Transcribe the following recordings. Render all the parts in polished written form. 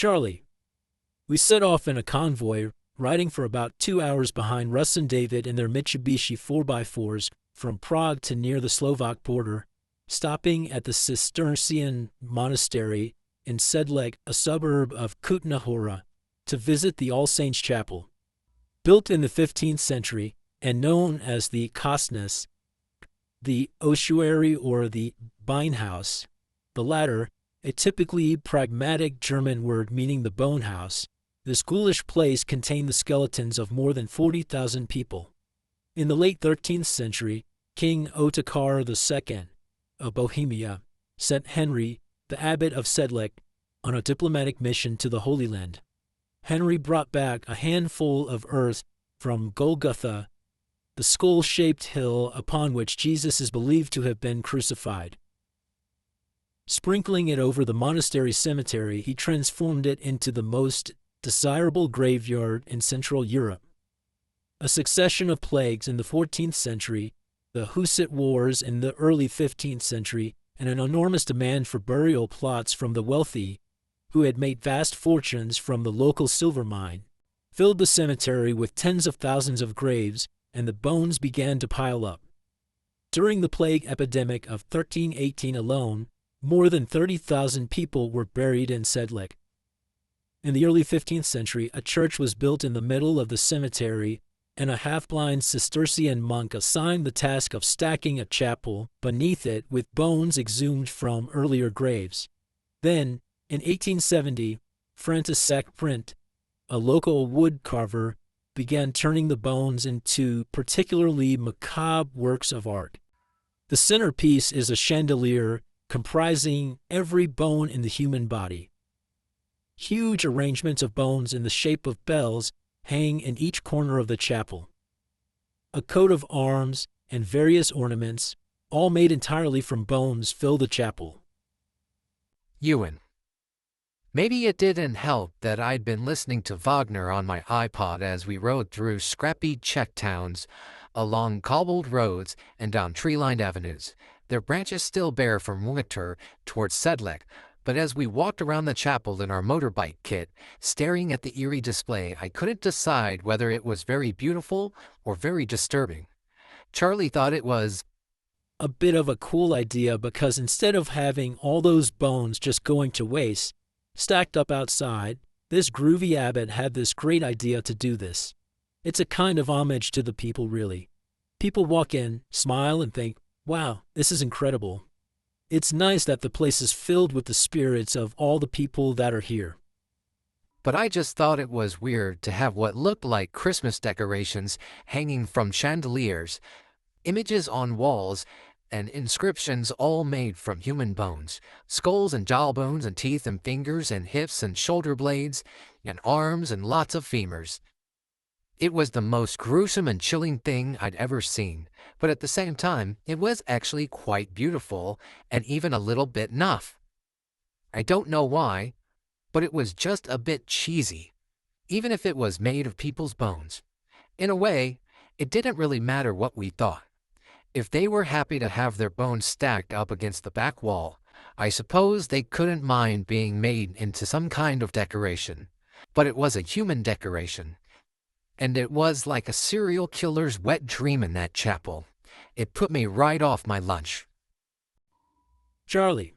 Charlie. We set off in a convoy, riding for about 2 hours behind Russ and David in their Mitsubishi 4x4s from Prague to near the Slovak border, stopping at the Cistercian monastery in Sedlec, a suburb of Kutna Hora, to visit the All Saints Chapel. Built in the 15th century and known as the Kostnis, the ossuary or the Beinhaus, the latter, a typically pragmatic German word meaning the bone house, this ghoulish place contained the skeletons of more than 40,000 people. In the late 13th century, King Ottokar II of Bohemia sent Henry, the abbot of Sedlec, on a diplomatic mission to the Holy Land. Henry brought back a handful of earth from Golgotha, the skull-shaped hill upon which Jesus is believed to have been crucified. Sprinkling it over the monastery cemetery, he transformed it into the most desirable graveyard in Central Europe. A succession of plagues in the 14th century, the Hussite Wars in the early 15th century, and an enormous demand for burial plots from the wealthy, who had made vast fortunes from the local silver mine, filled the cemetery with tens of thousands of graves, and the bones began to pile up. During the plague epidemic of 1318 alone, more than 30,000 people were buried in Sedlec. In the early 15th century, a church was built in the middle of the cemetery, and a half-blind Cistercian monk assigned the task of stacking a chapel beneath it with bones exhumed from earlier graves. Then, in 1870, František Print, a local wood carver, began turning the bones into particularly macabre works of art. The centerpiece is a chandelier comprising every bone in the human body. Huge arrangements of bones in the shape of bells hang in each corner of the chapel. A coat of arms and various ornaments, all made entirely from bones, fill the chapel. Ewan. Maybe it didn't help that I'd been listening to Wagner on my iPod as we rode through scrappy Czech towns, along cobbled roads and down tree-lined avenues, their branches still bare from winter towards Sedlec. But as we walked around the chapel in our motorbike kit, staring at the eerie display, I couldn't decide whether it was very beautiful or very disturbing. Charlie thought it was a bit of a cool idea because instead of having all those bones just going to waste, stacked up outside, this groovy abbot had this great idea to do this. It's a kind of homage to the people, really. People walk in, smile, and think, wow, this is incredible. It's nice that the place is filled with the spirits of all the people that are here. But I just thought it was weird to have what looked like Christmas decorations hanging from chandeliers, images on walls, and inscriptions all made from human bones, skulls and jawbones and teeth and fingers and hips and shoulder blades and arms and lots of femurs. It was the most gruesome and chilling thing I'd ever seen, but at the same time, it was actually quite beautiful and even a little bit naff. I don't know why, but it was just a bit cheesy, even if it was made of people's bones. In a way, it didn't really matter what we thought. If they were happy to have their bones stacked up against the back wall, I suppose they couldn't mind being made into some kind of decoration. But it was a human decoration. And it was like a serial killer's wet dream in that chapel. It put me right off my lunch. Charlie.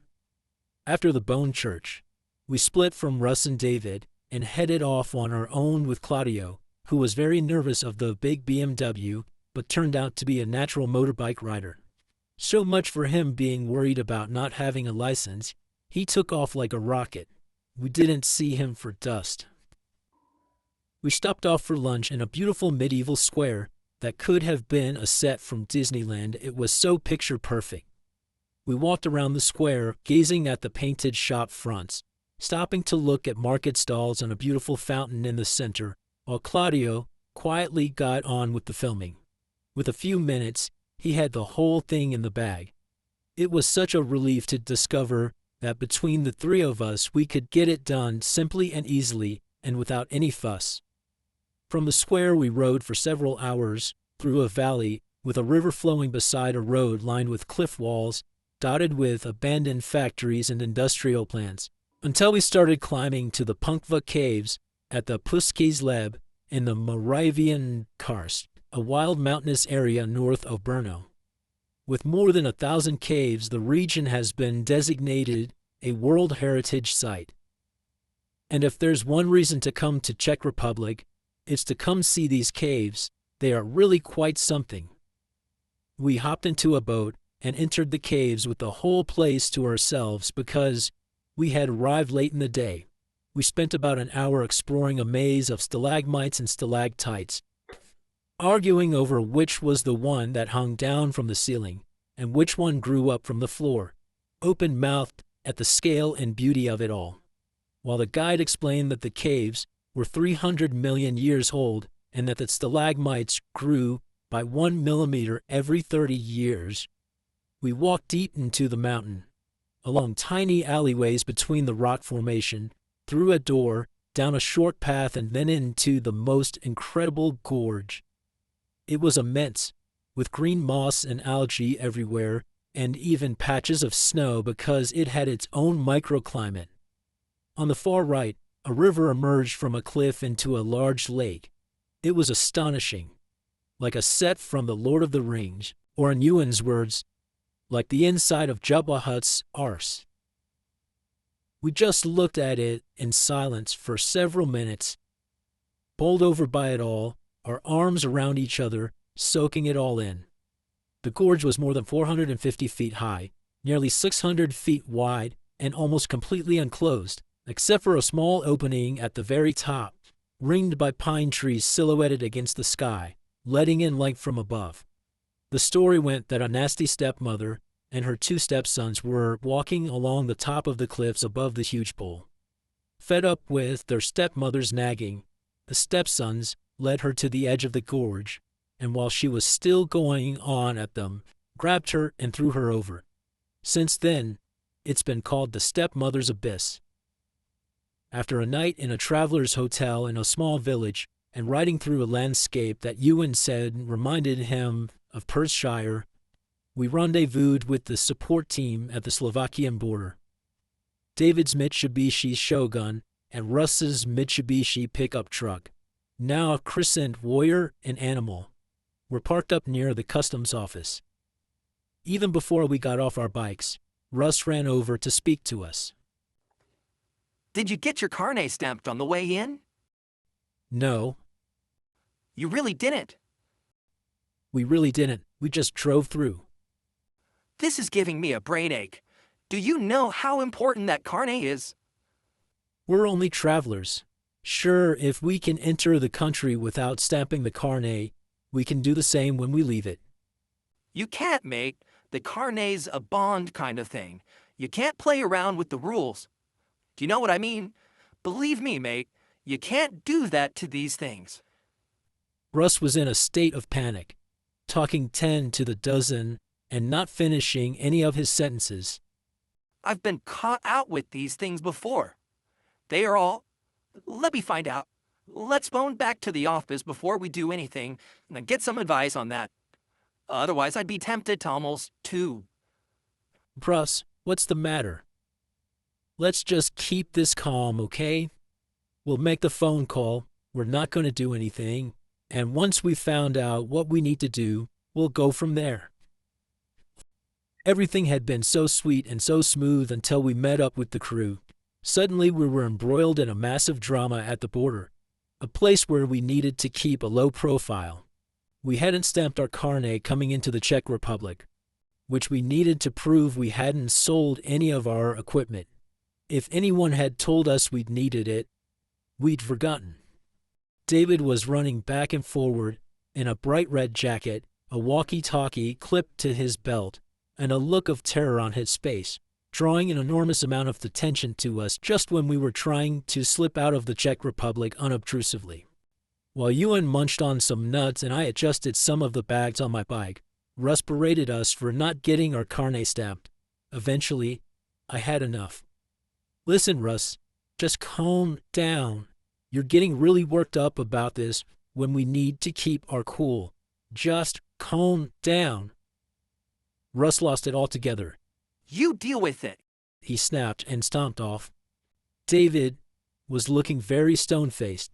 After the Bone Church, we split from Russ and David and headed off on our own with Claudio, who was very nervous of the big BMW, but turned out to be a natural motorbike rider. So much for him being worried about not having a license, he took off like a rocket. We didn't see him for dust. We stopped off for lunch in a beautiful medieval square that could have been a set from Disneyland. It was so picture perfect. We walked around the square, gazing at the painted shop fronts, stopping to look at market stalls and a beautiful fountain in the center, while Claudio quietly got on with the filming. With a few minutes, he had the whole thing in the bag. It was such a relief to discover that between the three of us we could get it done simply and easily and without any fuss. From the square we rode for several hours through a valley with a river flowing beside a road lined with cliff walls, dotted with abandoned factories and industrial plants. until we started climbing to the Punkva caves at the Puskies Leb in the Moravian Karst, a wild mountainous area north of Brno. With more than 1,000 caves, the region has been designated a World Heritage Site. And if there's one reason to come to Czech Republic, it's to come see these caves. They are really quite something. We hopped into a boat and entered the caves with the whole place to ourselves because we had arrived late in the day. We spent about an hour exploring a maze of stalagmites and stalactites, arguing over which was the one that hung down from the ceiling and which one grew up from the floor, open-mouthed at the scale and beauty of it all, while the guide explained that the caves were 300 million years old and that the stalagmites grew by 1 millimeter every 30 years. We walked deep into the mountain, along tiny alleyways between the rock formation, through a door, down a short path, and then into the most incredible gorge. It was immense, with green moss and algae everywhere, and even patches of snow because it had its own microclimate. On the far right, a river emerged from a cliff into a large lake. It was astonishing, like a set from The Lord of the Rings, or in Ewan's words, like the inside of Jabba Hutt's arse. We just looked at it in silence for several minutes, bowled over by it all, our arms around each other, soaking it all in. The gorge was more than 450 feet high, nearly 600 feet wide, and almost completely enclosed, except for a small opening at the very top, ringed by pine trees silhouetted against the sky, letting in light from above. The story went that a nasty stepmother and her 2 stepsons were walking along the top of the cliffs above the huge bowl. Fed up with their stepmother's nagging, the stepsons led her to the edge of the gorge, and while she was still going on at them, grabbed her and threw her over. Since then, it's been called the stepmother's abyss. After a night in a traveler's hotel in a small village and riding through a landscape that Ewan said reminded him of Perthshire, we rendezvoused with the support team at the Slovakian border. David's Mitsubishi Shogun and Russ's Mitsubishi pickup truck, now christened Warrior and Animal, were parked up near the customs office. Even before we got off our bikes, Russ ran over to speak to us. Did you get your carnet stamped on the way in? No. You really didn't. We really didn't. We just drove through. This is giving me a brain ache. Do you know how important that carnet is? We're only travelers. Sure, if we can enter the country without stamping the carnet, we can do the same when we leave it. You can't, mate. The carnet's a bond kind of thing. You can't play around with the rules. Do you know what I mean? Believe me, mate, you can't do that to these things. Russ was in a state of panic, talking 10 to the dozen and not finishing any of his sentences. I've been caught out with these things before. They are all... Let me find out. Let's phone back to the office before we do anything and get some advice on that. Otherwise, I'd be tempted to almost too. Russ, what's the matter? Let's just keep this calm, okay? We'll make the phone call. We're not going to do anything. And once we've found out what we need to do, we'll go from there. Everything had been so sweet and so smooth until we met up with the crew. Suddenly we were embroiled in a massive drama at the border, a place where we needed to keep a low profile. We hadn't stamped our carnet coming into the Czech Republic, which we needed to prove we hadn't sold any of our equipment. If anyone had told us we'd needed it, we'd forgotten. David was running back and forward in a bright red jacket, a walkie-talkie clipped to his belt, and a look of terror on his face, drawing an enormous amount of attention to us just when we were trying to slip out of the Czech Republic unobtrusively. While Ewan munched on some nuts and I adjusted some of the bags on my bike, Russ berated us for not getting our carnet stamped. Eventually, I had enough. Listen, Russ, just calm down. You're getting really worked up about this when we need to keep our cool. Just calm down. Russ lost it altogether. You deal with it. He snapped and stomped off. David was looking very stone-faced.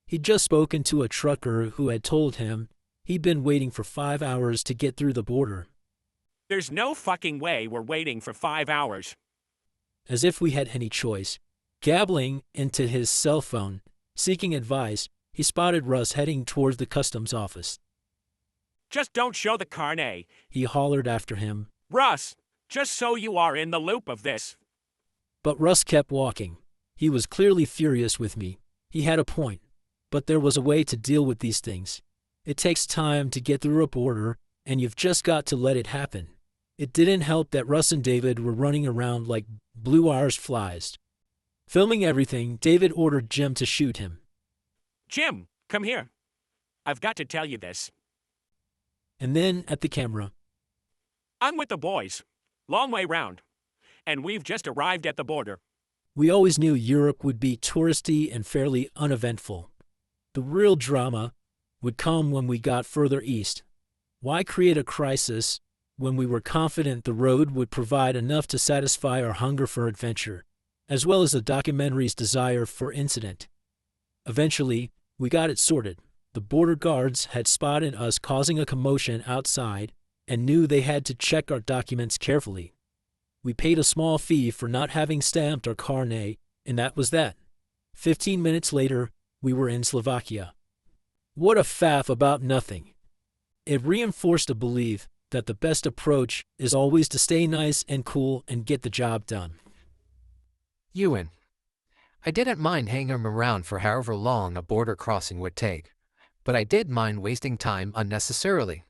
He'd just spoken to a trucker who had told him he'd been waiting for 5 hours to get through the border. There's no fucking way we're waiting for 5 hours. As if we had any choice. Gabbling into his cell phone, seeking advice, he spotted Russ heading towards the customs office. Just don't show the carnet. He hollered after him. Russ, just so you are in the loop of this. But Russ kept walking. He was clearly furious with me. He had a point. But there was a way to deal with these things. It takes time to get through a border, and you've just got to let it happen. It didn't help that Russ and David were running around like blue wire flies. Filming everything, David ordered Jim to shoot him. Jim, come here. I've got to tell you this. And then, at the camera, I'm with the boys. Long way round. And we've just arrived at the border. we always knew Europe would be touristy and fairly uneventful. The real drama would come when we got further east. Why create a crisis when we were confident the road would provide enough to satisfy our hunger for adventure, as well as the documentary's desire for incident? Eventually, we got it sorted. The border guards had spotted us causing a commotion outside and knew they had to check our documents carefully. We paid a small fee for not having stamped our carnet, and that was that. 15 minutes later, we were in Slovakia. What a faff about nothing. It reinforced a belief that the best approach is always to stay nice and cool and get the job done. Ewan. I didn't mind hanging around for however long a border crossing would take, but I did mind wasting time unnecessarily.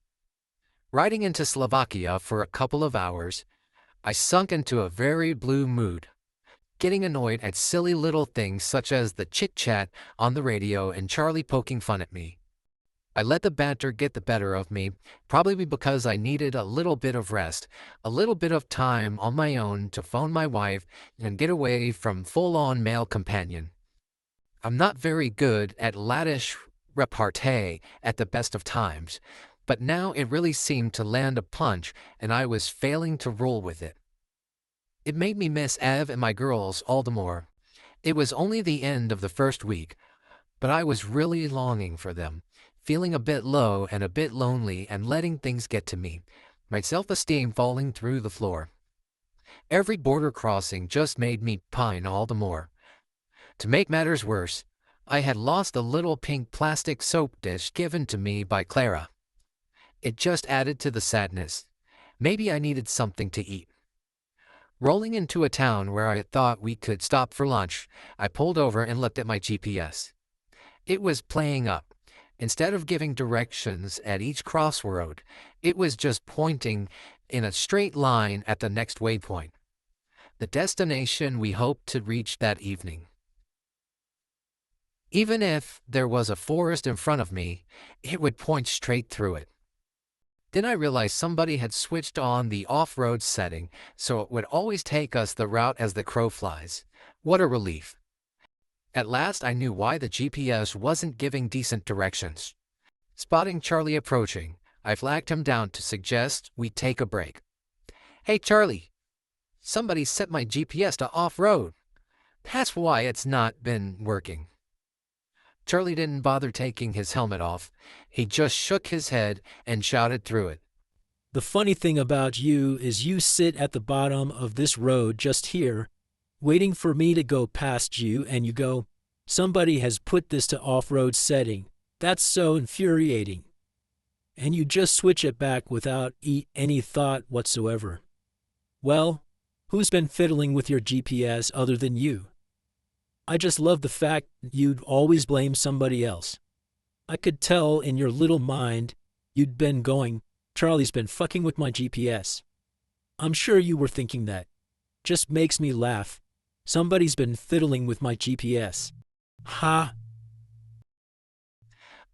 Riding into Slovakia for a couple of hours, I sunk into a very blue mood, getting annoyed at silly little things such as the chit-chat on the radio and Charlie poking fun at me. I let the banter get the better of me, probably because I needed a little bit of rest, a little bit of time on my own to phone my wife and get away from full-on male companion. I'm not very good at laddish repartee at the best of times, but now it really seemed to land a punch and I was failing to roll with it. It made me miss Ev and my girls all the more. It was only the end of the first week, but I was really longing for them, feeling a bit low and a bit lonely and letting things get to me, my self-esteem falling through the floor. Every border crossing just made me pine all the more. To make matters worse, I had lost a little pink plastic soap dish given to me by Clara. It just added to the sadness. Maybe I needed something to eat. Rolling into a town where I thought we could stop for lunch, I pulled over and looked at my GPS. It was playing up. Instead of giving directions at each crossroad, it was just pointing in a straight line at the next waypoint, the destination we hoped to reach that evening. Even if there was a forest in front of me, it would point straight through it. Then I realized somebody had switched on the off-road setting, so it would always take us the route as the crow flies. What a relief. At last I knew why the GPS wasn't giving decent directions. Spotting Charlie approaching, I flagged him down to suggest we take a break. "Hey Charlie, somebody set my GPS to off-road. That's why it's not been working." Charlie didn't bother taking his helmet off. He just shook his head and shouted through it. The funny thing about you is you sit at the bottom of this road just here, waiting for me to go past you, and you go, "Somebody has put this to off-road setting. That's so infuriating." And you just switch it back without any thought whatsoever. Well, who's been fiddling with your GPS other than you? I just love the fact you'd always blame somebody else. I could tell in your little mind you'd been going, "Charlie's been fucking with my GPS." I'm sure you were thinking that. Just makes me laugh. Somebody's been fiddling with my GPS. Ha!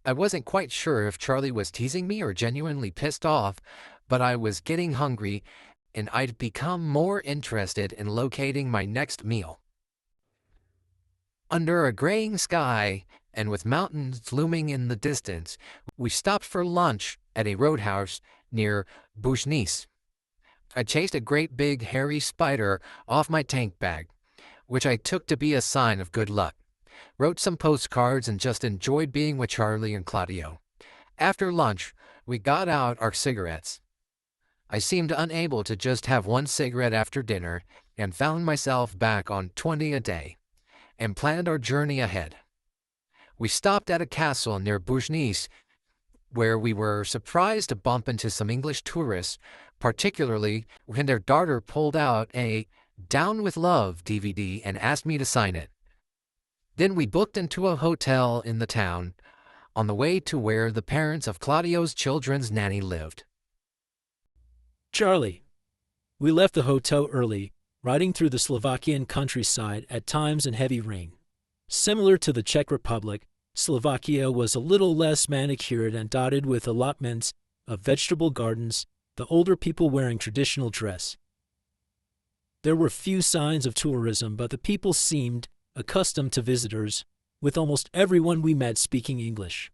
I wasn't quite sure if Charlie was teasing me or genuinely pissed off, but I was getting hungry and I'd become more interested in locating my next meal. Under a graying sky and with mountains looming in the distance, we stopped for lunch at a roadhouse near Bushnice. I chased a great big hairy spider off my tank bag. which I took to be a sign of good luck. Wrote some postcards and just enjoyed being with Charlie and Claudio. After lunch, we got out our cigarettes. I seemed unable to just have one cigarette after dinner and found myself back on 20 a day and planned our journey ahead. We stopped at a castle near Bujnice, where we were surprised to bump into some English tourists, particularly when their daughter pulled out a Down with Love DVD and asked me to sign it. Then we booked into a hotel in the town, on the way to where the parents of Claudio's children's nanny lived. Charlie. We left the hotel early, riding through the Slovakian countryside at times in heavy rain. Similar to the Czech Republic, Slovakia was a little less manicured and dotted with allotments of vegetable gardens, the older people wearing traditional dress. There were few signs of tourism, but the people seemed accustomed to visitors, with almost everyone we met speaking English.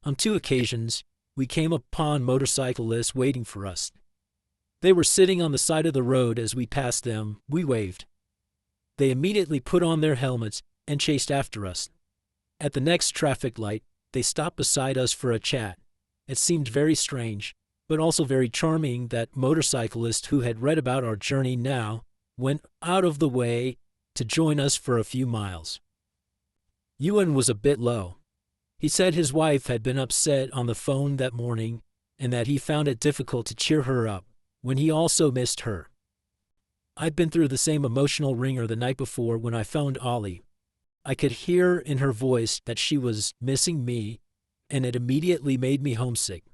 On 2 occasions, we came upon motorcyclists waiting for us. They were sitting on the side of the road. As we passed them, we waved. They immediately put on their helmets and chased after us. At the next traffic light, they stopped beside us for a chat. It seemed very strange, but also very charming that motorcyclists who had read about our journey now went out of the way to join us for a few miles. Ewan was a bit low. He said his wife had been upset on the phone that morning and that he found it difficult to cheer her up when he also missed her. I'd been through the same emotional ringer the night before when I found Ollie. I could hear in her voice that she was missing me, and it immediately made me homesick.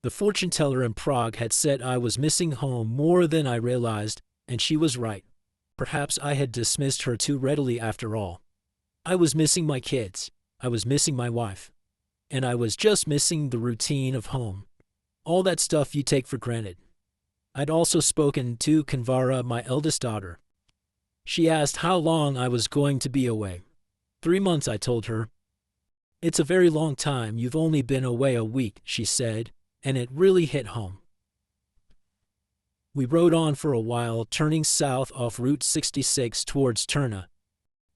The fortune teller in Prague had said I was missing home more than I realized, and she was right. Perhaps I had dismissed her too readily after all. I was missing my kids, I was missing my wife, and I was just missing the routine of home. All that stuff you take for granted. I'd also spoken to Kanvara, my eldest daughter. She asked how long I was going to be away. 3 months, I told her. It's a very long time. You've only been away a week, she said, and it really hit home. We rode on for a while, turning south off Route 66 towards Turna,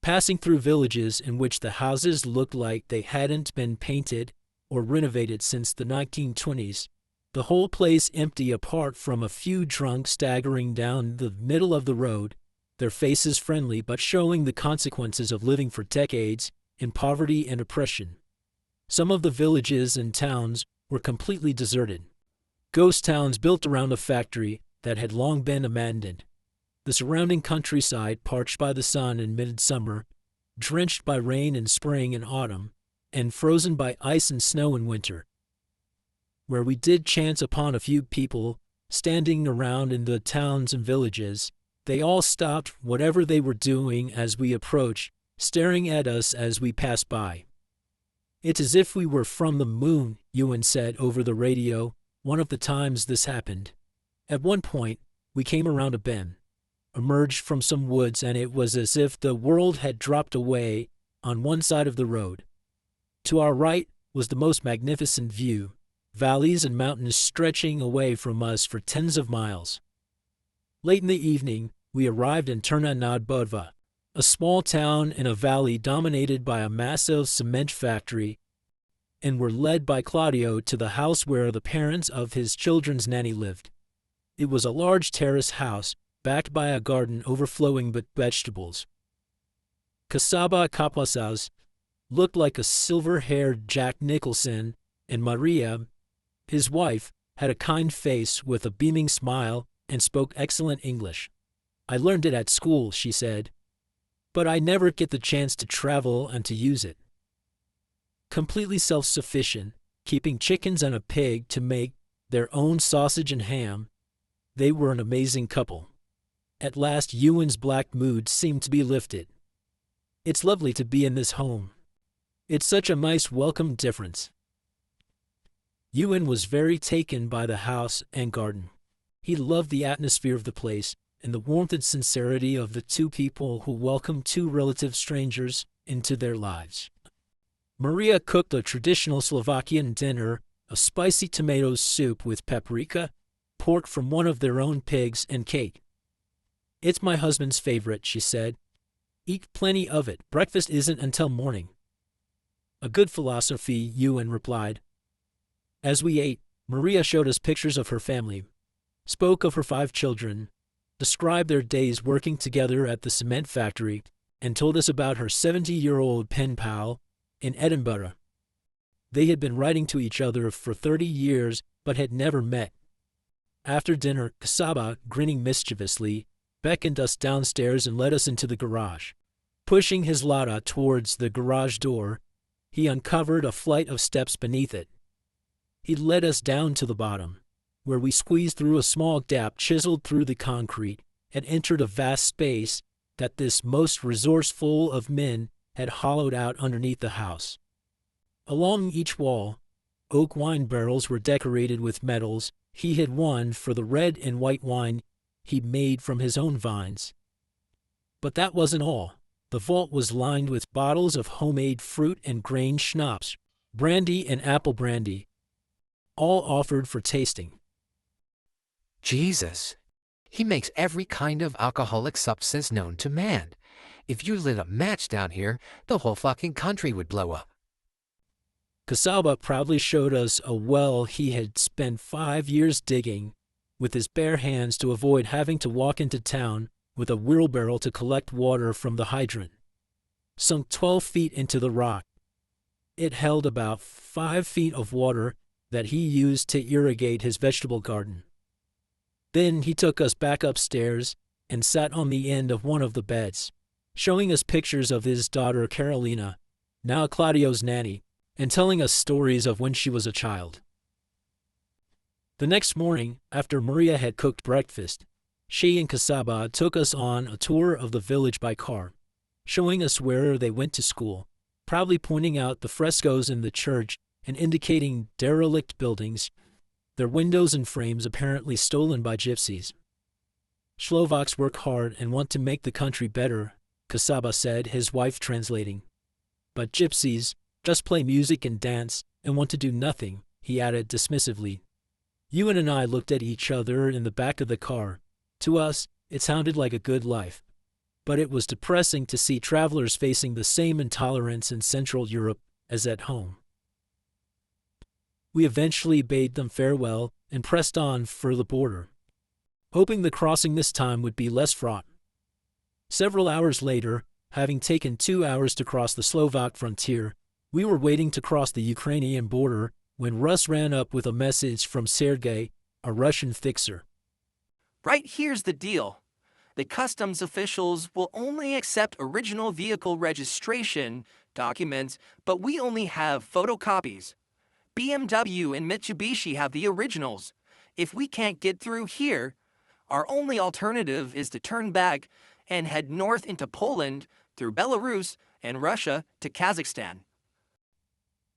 passing through villages in which the houses looked like they hadn't been painted or renovated since the 1920s. The whole place empty apart from a few drunks staggering down the middle of the road, their faces friendly but showing the consequences of living for decades in poverty and oppression. Some of the villages and towns were completely deserted. Ghost towns built around a factory that had long been abandoned. The surrounding countryside parched by the sun in midsummer, drenched by rain in spring and autumn, and frozen by ice and snow in winter. Where we did chance upon a few people standing around in the towns and villages, they all stopped whatever they were doing as we approached, staring at us as we passed by. It's as if we were from the moon, Ewan said over the radio one of the times this happened. At one point, we came around a bend, emerged from some woods, and it was as if the world had dropped away on one side of the road. To our right was the most magnificent view, valleys and mountains stretching away from us for tens of miles. Late in the evening, we arrived in Turna nad Bodva, a small town in a valley dominated by a massive cement factory, and were led by Claudio to the house where the parents of his children's nanny lived. It was a large terrace house, backed by a garden overflowing with vegetables. Kasaba Kapasas looked like a silver-haired Jack Nicholson, and Maria, his wife, had a kind face with a beaming smile and spoke excellent English. I learned it at school, she said, but I never get the chance to travel and to use it. Completely self-sufficient, keeping chickens and a pig to make their own sausage and ham, they were an amazing couple. At last, Ewan's black mood seemed to be lifted. It's lovely to be in this home. It's such a nice welcome difference. Ewan was very taken by the house and garden. He loved the atmosphere of the place and the warmth and sincerity of the two people who welcomed two relative strangers into their lives. Maria cooked a traditional Slovakian dinner of spicy tomato soup with paprika, pork from one of their own pigs, and cake. It's my husband's favorite, she said. Eat plenty of it. Breakfast isn't until morning. A good philosophy, Ewan replied. As we ate, Maria showed us pictures of her family, spoke of her 5 children, described their days working together at the cement factory, and told us about her 70-year-old pen pal in Edinburgh. They had been writing to each other for 30 years but had never met. After dinner, Kasaba, grinning mischievously, beckoned us downstairs and led us into the garage. Pushing his Lada towards the garage door, he uncovered a flight of steps beneath it. He led us down to the bottom, where we squeezed through a small gap chiseled through the concrete and entered a vast space that this most resourceful of men had hollowed out underneath the house. Along each wall, oak wine barrels were decorated with medals he had won for the red and white wine he made from his own vines. But that wasn't all. The vault was lined with bottles of homemade fruit and grain schnapps, brandy and apple brandy, all offered for tasting. Jesus, he makes every kind of alcoholic substance known to man. If you lit a match down here, the whole fucking country would blow up. Kasaba proudly showed us a well he had spent 5 years digging with his bare hands to avoid having to walk into town with a wheelbarrow to collect water from the hydrant. Sunk 12 feet into the rock, it held about 5 feet of water that he used to irrigate his vegetable garden. Then he took us back upstairs and sat on the end of one of the beds, showing us pictures of his daughter Carolina, now Claudio's nanny, and telling us stories of when she was a child. The next morning, after Maria had cooked breakfast, she and Kasaba took us on a tour of the village by car, showing us where they went to school, proudly pointing out the frescoes in the church and indicating derelict buildings, their windows and frames apparently stolen by gypsies. Slovaks work hard and want to make the country better, Kasaba said, his wife translating. But gypsies just play music and dance and want to do nothing, he added dismissively. Ewan and I looked at each other in the back of the car. To us, it sounded like a good life. But it was depressing to see travelers facing the same intolerance in Central Europe as at home. We eventually bade them farewell and pressed on for the border, hoping the crossing this time would be less fraught. Several hours later, having taken 2 hours to cross the Slovak frontier, we were waiting to cross the Ukrainian border when Russ ran up with a message from Sergei, a Russian fixer. Right here's the deal. The customs officials will only accept original vehicle registration documents, but we only have photocopies. BMW and Mitsubishi have the originals. If we can't get through here, our only alternative is to turn back and head north into Poland through Belarus and Russia to Kazakhstan.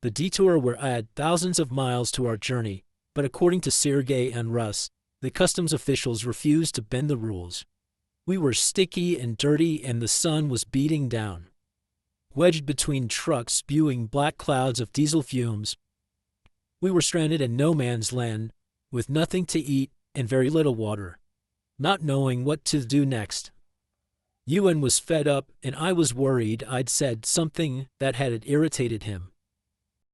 The detour will add thousands of miles to our journey, but according to Sergei and Russ, the customs officials refused to bend the rules. We were sticky and dirty and the sun was beating down. Wedged between trucks spewing black clouds of diesel fumes, we were stranded in no man's land, with nothing to eat and very little water, not knowing what to do next. Ewan was fed up and I was worried I'd said something that had irritated him.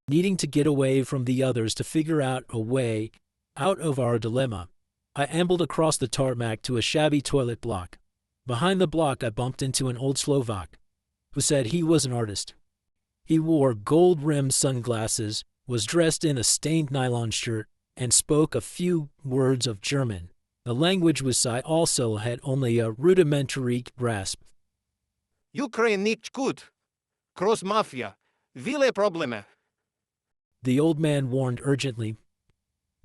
Needing to get away from the others to figure out a way out of our dilemma, I ambled across the tarmac to a shabby toilet block. Behind the block I bumped into an old Slovak, who said he was an artist. He wore gold-rimmed sunglasses, was dressed in a stained nylon shirt, and spoke a few words of German, the language which I also had only a rudimentary grasp. Ukrain nicht gut. Cross mafia. Ville probleme. The old man warned urgently.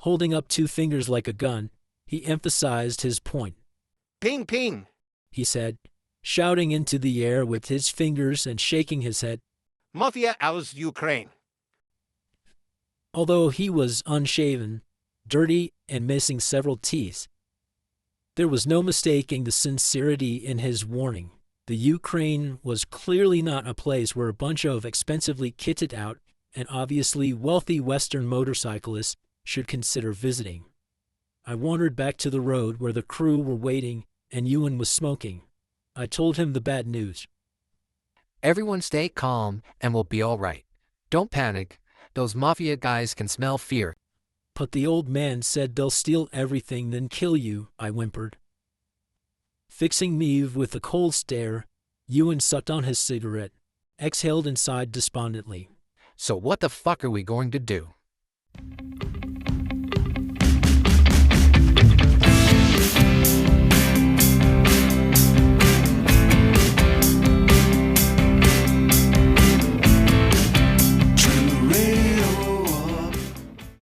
Holding up 2 fingers like a gun, he emphasized his point. Ping ping, he said, shouting into the air with his fingers and shaking his head. Mafia aus Ukraine. Although he was unshaven, dirty, and missing several teeth, there was no mistaking the sincerity in his warning. The Ukraine was clearly not a place where a bunch of expensively kitted out and obviously wealthy Western motorcyclists should consider visiting. I wandered back to the road where the crew were waiting and Ewan was smoking. I told him the bad news. Everyone stay calm and we'll be all right. Don't panic. Those mafia guys can smell fear. But the old man said they'll steal everything then kill you, I whimpered. Fixing me with a cold stare, Ewan sucked on his cigarette, exhaled and sighed despondently. So what the fuck are we going to do?